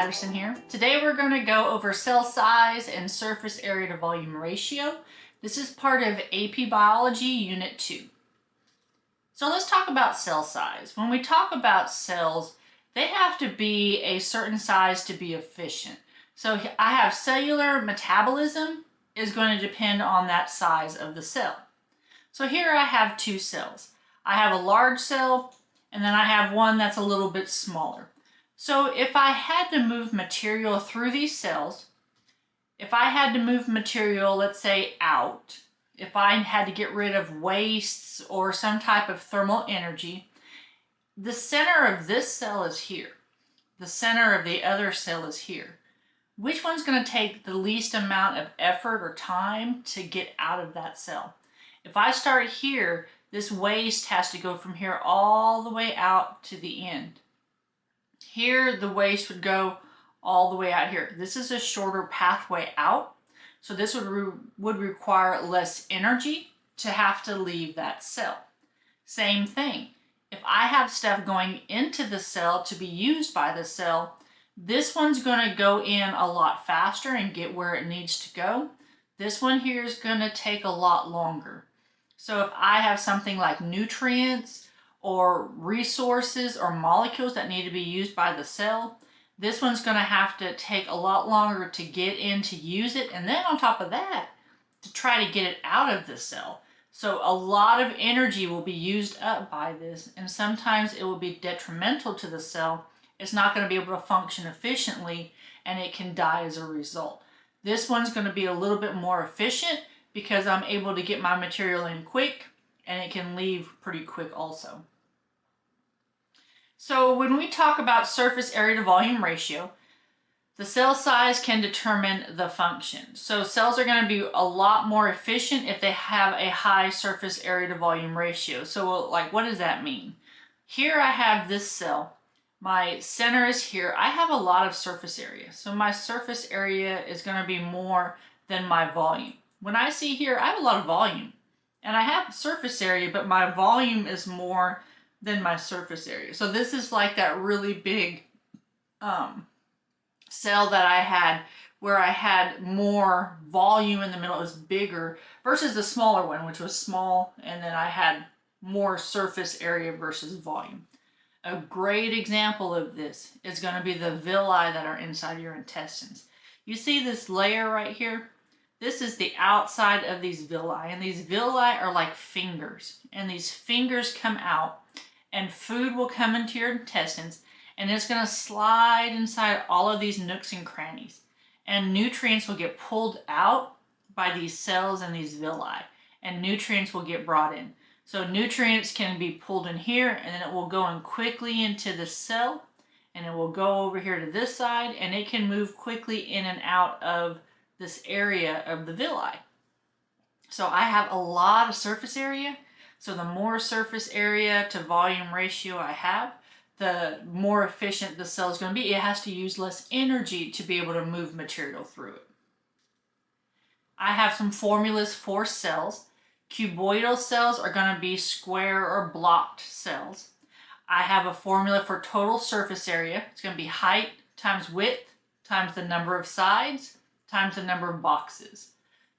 Patterson here. Today we're going to go over cell size and surface area to volume ratio. This is part of AP Biology Unit 2. So let's talk about cell size. When we talk about cells, they have to be a certain size to be efficient. So I have cellular metabolism is going to depend on that size of the cell. So here I have two cells. I have a large cell and then I have one that's a little bit smaller. So if I had to move material through these cells, if I had to move material, let's say out, if I had to get rid of wastes or some type of thermal energy, the center of this cell is here. The center of the other cell is here. Which one's going to take the least amount of effort or time to get out of that cell? If I start here, this waste has to go from here all the way out to the end. Here, the waste would go all the way out here. This is a shorter pathway out, so this would require less energy to have to leave that cell. Same thing. If I have stuff going into the cell to be used by the cell, this one's going to go in a lot faster and get where it needs to go. This one here is going to take a lot longer. So if I have something like nutrients or resources or molecules that need to be used by the cell, this one's going to have to take a lot longer to get in to use it, and then on top of that, to try to get it out of the cell. So a lot of energy will be used up by this, and sometimes it will be detrimental to the cell. It's not going to be able to function efficiently, and it can die as a result. This one's going to be a little bit more efficient because I'm able to get my material in quick, and it can leave pretty quick also. So when we talk about surface area to volume ratio, the cell size can determine the function. So cells are going to be a lot more efficient if they have a high surface area to volume ratio. So like, what does that mean? Here I have this cell. My center is here. I have a lot of surface area. So my surface area is going to be more than my volume. When I see here, I have a lot of volume. And I have surface area, but my volume is more than my surface area. So this is like that really big cell that I had where I had more volume in the middle. It was bigger versus the smaller one, which was small, and then I had more surface area versus volume. A great example of this is going to be the villi that are inside your intestines. You see this layer right here? This is the outside of these villi, and these villi are like fingers, and these fingers come out, and food will come into your intestines, and it's going to slide inside all of these nooks and crannies, and nutrients will get pulled out by these cells and these villi, and nutrients will get brought in. So nutrients can be pulled in here, and then it will go in quickly into the cell, and it will go over here to this side, and it can move quickly in and out of this area of the villi. So I have a lot of surface area. So the more surface area to volume ratio I have, the more efficient the cell is going to be. It has to use less energy to be able to move material through it. I have some formulas for cells. Cuboidal cells are going to be square or blocked cells. I have a formula for total surface area. It's going to be height times width times the number of sides times the number of boxes.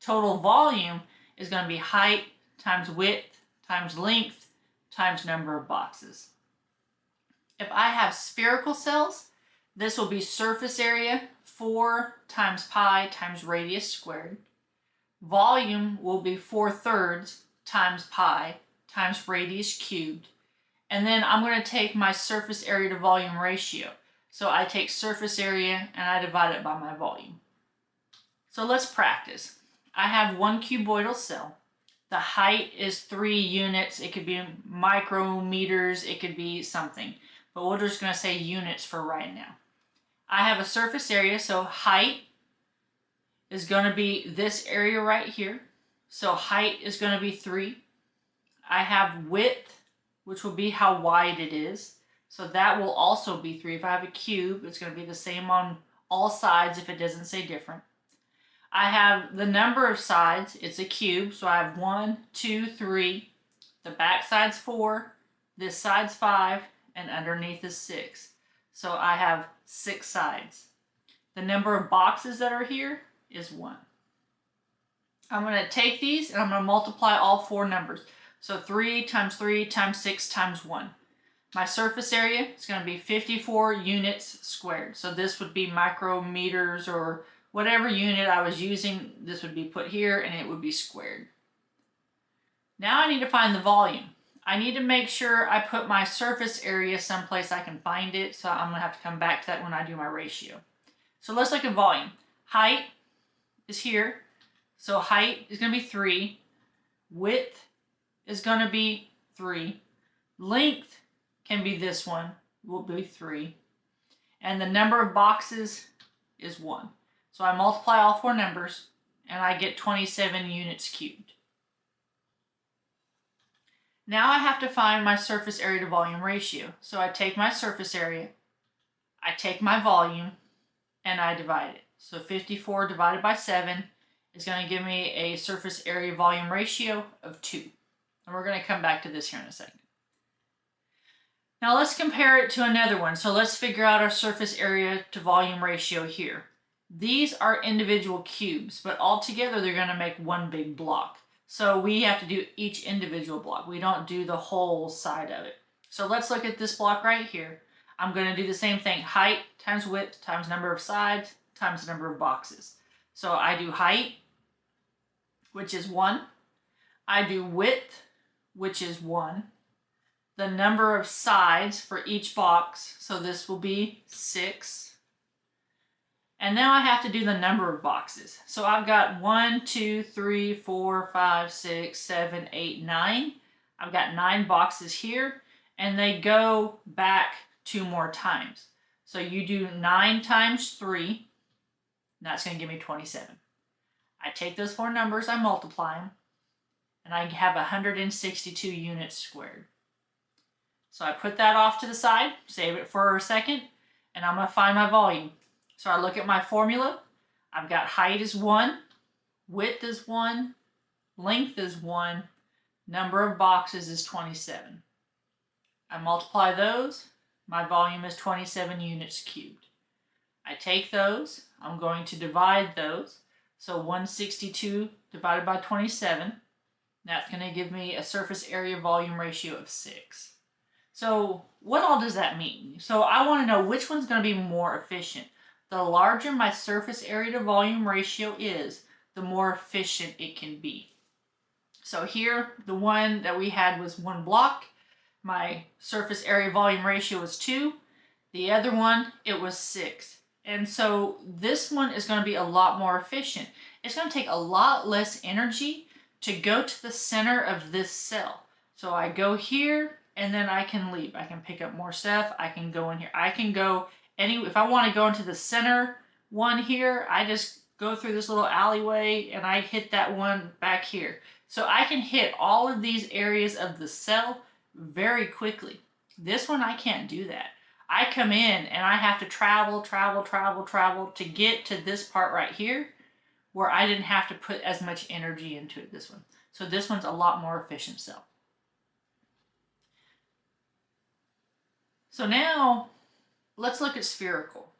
Total volume is going to be height times width times length times number of boxes. If I have spherical cells, this will be surface area 4 times pi times radius squared. Volume will be 4/3 times pi times radius cubed. And then I'm going to take my surface area to volume ratio. So I take surface area and I divide it by my volume. So let's practice. I have one cuboidal cell. The height is 3 units. It could be micrometers. It could be something. But we're just going to say units for right now. I have a surface area, so height is going to be this area right here. So height is going to be 3. I have width, which will be how wide it is. So that will also be 3. If I have a cube, it's going to be the same on all sides if it doesn't say different. I have the number of sides. It's a cube, so I have 1, 2, 3. The back side's 4. This side's 5, and underneath is 6. So I have 6 sides. The number of boxes that are here is 1. I'm going to take these and I'm going to multiply all 4 numbers. So 3 times 3 times 6 times 1. My surface area is going to be 54 units squared. So this would be micrometers or whatever unit I was using. This would be put here and it would be squared. Now I need to find the volume. I need to make sure I put my surface area someplace I can find it. So I'm going to have to come back to that when I do my ratio. So let's look at volume. Height is here. So height is going to be 3. Width is going to be 3. Length can be this one, will be 3. And the number of boxes is 1. So I multiply all 4 numbers and I get 27 units cubed. Now I have to find my surface area to volume ratio. So I take my surface area, I take my volume, and I divide it. So 54 divided by 7 is going to give me a surface area volume ratio of 2. And we're going to come back to this here in a second. Now let's compare it to another one. So let's figure out our surface area to volume ratio here. These are individual cubes, but all together they're going to make one big block. So we have to do each individual block. We don't do the whole side of it. So let's look at this block right here. I'm going to do the same thing. Height times width times number of sides times the number of boxes. So I do height, which is 1. I do width, which is 1. The number of sides for each box, so this will be 6. And now I have to do the number of boxes. So I've got 1, 2, 3, 4, 5, 6, 7, 8, 9. I've got 9 boxes here, and they go back 2 more times. So you do 9 times 3, and that's going to give me 27. I take those 4 numbers, I multiply them, and I have 162 units squared. So I put that off to the side, save it for a second, and I'm going to find my volume. So I look at my formula. I've got height is 1, width is 1, length is 1, number of boxes is 27. I multiply those, my volume is 27 units cubed. I take those, I'm going to divide those. So 162 divided by 27, that's going to give me a surface area volume ratio of 6. So what all does that mean? So I want to know which one's going to be more efficient. The larger my surface area to volume ratio is, the more efficient it can be. So here, the one that we had was 1 block. My surface area volume ratio was 2. The other one, it was 6. And so this one is going to be a lot more efficient. It's going to take a lot less energy to go to the center of this cell. So I go here, and then I can leave. I can pick up more stuff. I can go in here. I can go if I want to go into the center one here, I just go through this little alleyway and I hit that one back here. So I can hit all of these areas of the cell very quickly. This one, I can't do that. I come in and I have to travel to get to this part right here where I didn't have to put as much energy into it, this one. So this one's a lot more efficient cell. So now let's look at spherical.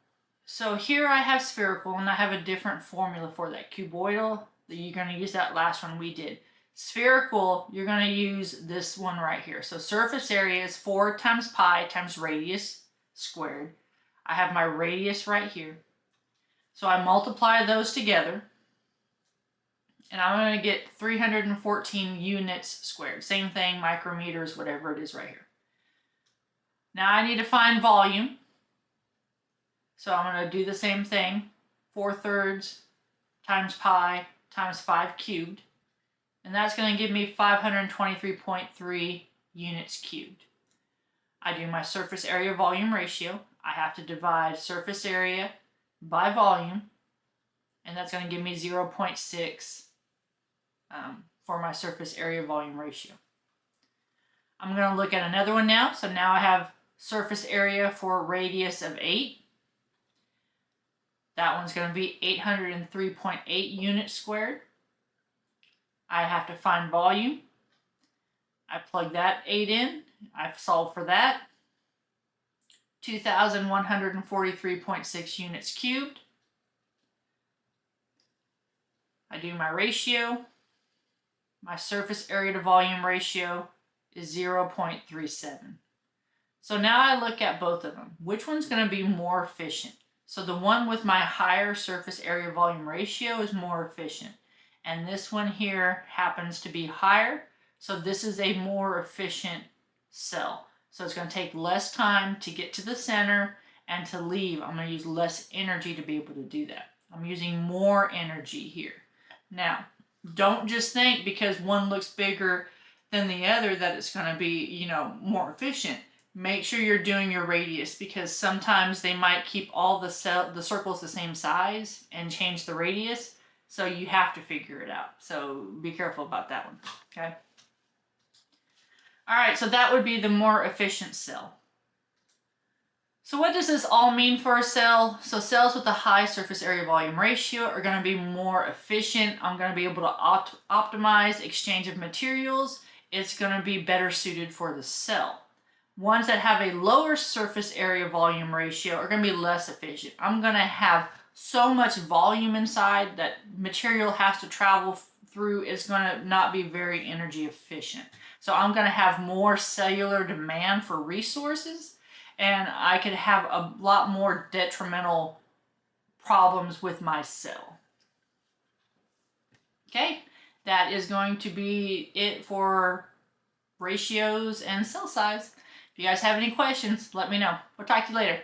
So here I have spherical and I have a different formula for that. Cuboidal, you're going to use that last one we did. Spherical, you're going to use this one right here. So surface area is 4 times pi times radius squared. I have my radius right here. So I multiply those together and I'm going to get 314 units squared. Same thing, micrometers, whatever it is right here. Now I need to find volume. So I'm going to do the same thing, 4/3 times pi times 5 cubed. And that's going to give me 523.3 units cubed. I do my surface area volume ratio. I have to divide surface area by volume. And that's going to give me 0.6 for my surface area volume ratio. I'm going to look at another one now. So now I have surface area for a radius of 8. That one's going to be 803.8 units squared. I have to find volume. I plug that 8 in. I've solved for that. 2,143.6 units cubed. I do my ratio. My surface area to volume ratio is 0.37. So now I look at both of them. Which one's going to be more efficient? So the one with my higher surface area volume ratio is more efficient. And this one here happens to be higher. So this is a more efficient cell. So it's going to take less time to get to the center and to leave. I'm going to use less energy to be able to do that. I'm using more energy here. Now, don't just think because one looks bigger than the other that it's going to be, more efficient. Make sure you're doing your radius because sometimes they might keep all the circles the same size and change the radius. So you have to figure it out. So be careful about that one, okay? All right, so that would be the more efficient cell. So what does this all mean for a cell? So cells with a high surface area volume ratio are going to be more efficient. I'm going to be able to optimize exchange of materials. It's going to be better suited for the cell. Ones that have a lower surface area volume ratio are going to be less efficient. I'm going to have so much volume inside that material has to travel through. It's going to not be very energy efficient. So I'm going to have more cellular demand for resources, and I could have a lot more detrimental problems with my cell. Okay, that is going to be it for ratios and cell size. If you guys have any questions, let me know. We'll talk to you later.